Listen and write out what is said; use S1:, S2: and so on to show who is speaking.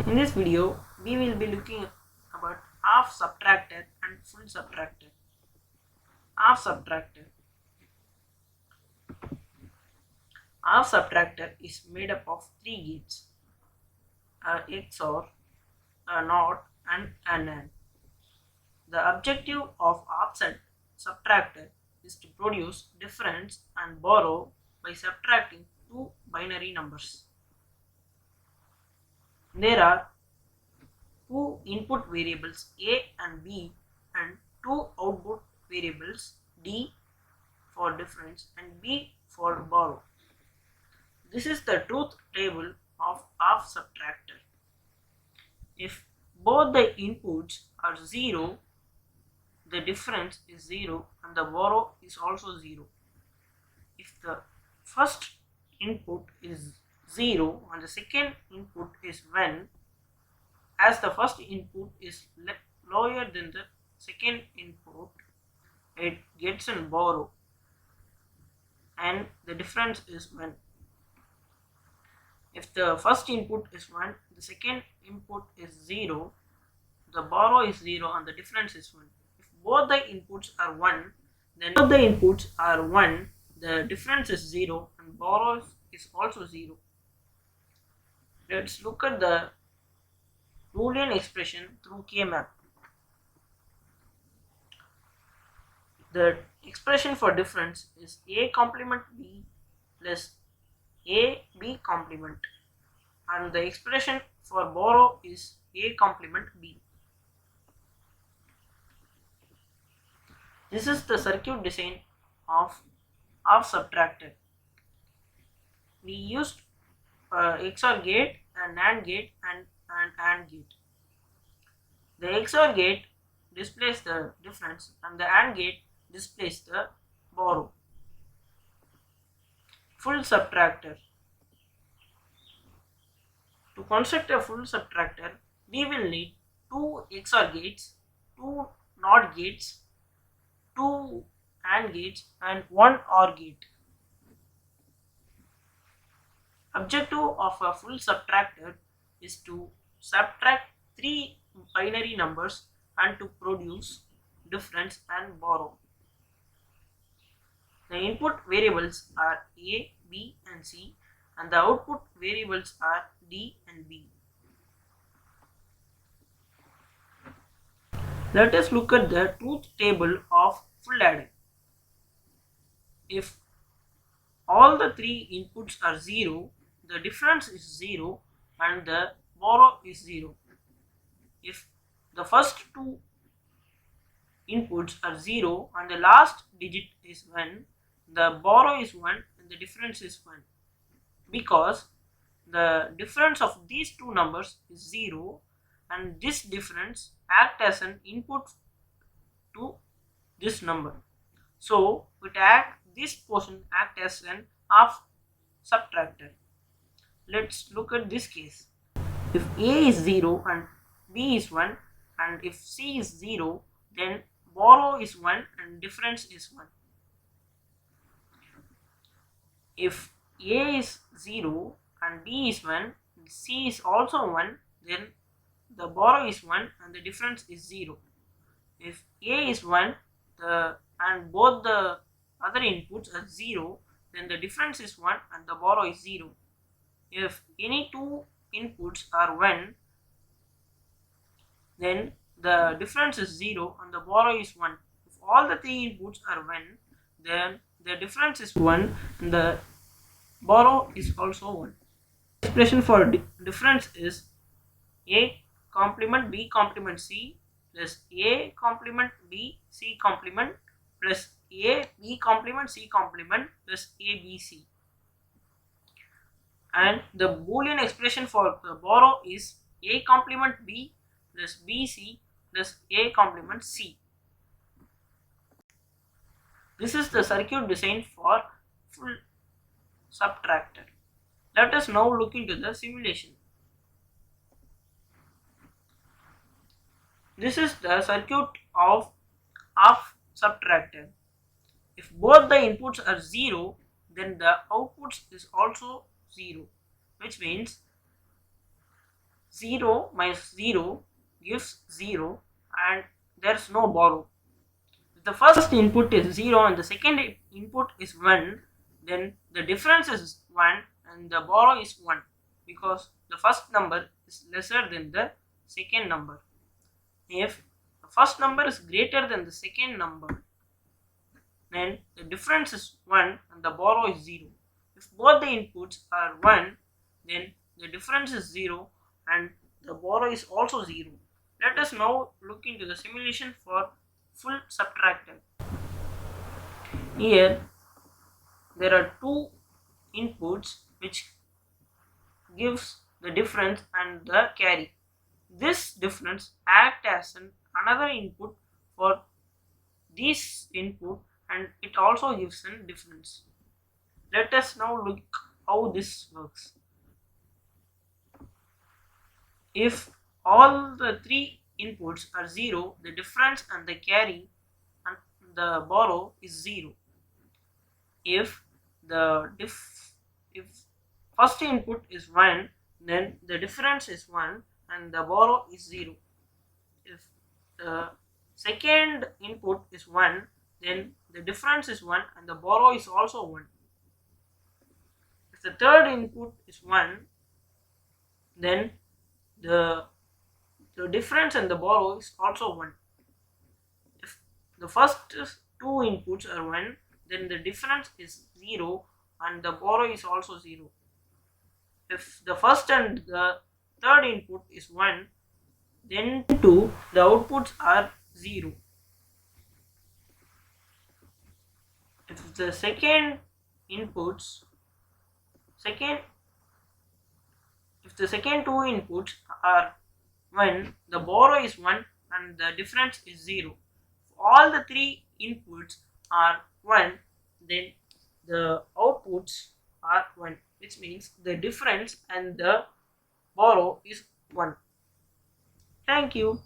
S1: In this video, we will be looking about half subtractor and full subtractor. Half subtractor. Half subtractor is made up of three gates: a XOR, a NOT, and an AND. The objective of half subtractor is to produce difference and borrow by subtracting two binary numbers. There are two input variables A and B and two output variables D for difference and B for borrow. This is the truth table of half subtractor. If both the inputs are 0, the difference is 0 and the borrow is also 0. If the first input is 0 and the second input is 1, as the first input is lower than the second input, it gets in borrow and the difference is 1. If the first input is 1, the second input is 0, the borrow is 0 and the difference is 1. If both the inputs are 1, then both the inputs are 1, the difference is 0 and borrow is also 0. Let's look at the Boolean expression through K-map. The expression for difference is A complement B plus A B complement, and the expression for borrow is A complement B. This is the circuit design of half subtractor. We used XOR gate, a NAND gate, and an AND gate. The XOR gate displays the difference and the AND gate displays the borrow. Full subtractor. To construct a full subtractor, we will need two XOR gates, two NOT gates, two AND gates, and one OR gate. Objective of a full subtractor is to subtract three binary numbers and to produce difference and borrow. The input variables are A, B, and C, and the output variables are D and B. Let us look at the truth table of full adder. If all the three inputs are 0, the difference is 0 and the borrow is 0. If the first two inputs are 0 and the last digit is 1, the borrow is 1 and the difference is 1, because the difference of these two numbers is 0 and this difference acts as an input to this number. So this portion acts as an half subtractor. Let's look at this case. If A is 0 and B is 1, and if C is 0, then borrow is 1 and difference is 1. If A is 0 and B is 1, C is also 1, then the borrow is 1 and the difference is 0. If A is 1 and both the other inputs are 0, then the difference is 1 and the borrow is 0. If any two inputs are 1, then the difference is 0 and the borrow is 1. If all the three inputs are 1, then the difference is 1 and the borrow is also 1. The expression for difference is A complement B complement C plus A complement B C complement plus A B complement C complement plus A B C. And the Boolean expression for the borrow is A complement B plus BC plus A complement C. This is the circuit design for full subtractor. Let us now look into the simulation. This is the circuit of half subtractor. If both the inputs are 0, then the outputs is also 0, which means 0 minus 0 gives 0 and there is no borrow. If the first input is 0 and the second input is 1, then the difference is 1 and the borrow is 1 because the first number is lesser than the second number. If the first number is greater than the second number, then the difference is 1 and the borrow is 0. If both the inputs are 1, then the difference is 0 and the borrow is also 0. Let us now look into the simulation for full subtractor. Here there are two inputs which gives the difference and the carry. This difference act as another input for this input and it also gives a difference. Let us now look how this works. If all the three inputs are 0, the difference and the carry and the borrow is 0. If if first input is 1, then the difference is 1 and the borrow is 0. If the second input is 1, then the difference is 1 and the borrow is also 1. If the third input is 1, then the difference and the borrow is also 1. If the first two inputs are 1, then the difference is 0 and the borrow is also 0. If the first and the third input is 1, then the outputs are 0. If the second two inputs are 1, the borrow is 1 and the difference is 0. If all the three inputs are 1, then the outputs are 1, which means the difference and the borrow is 1. Thank you.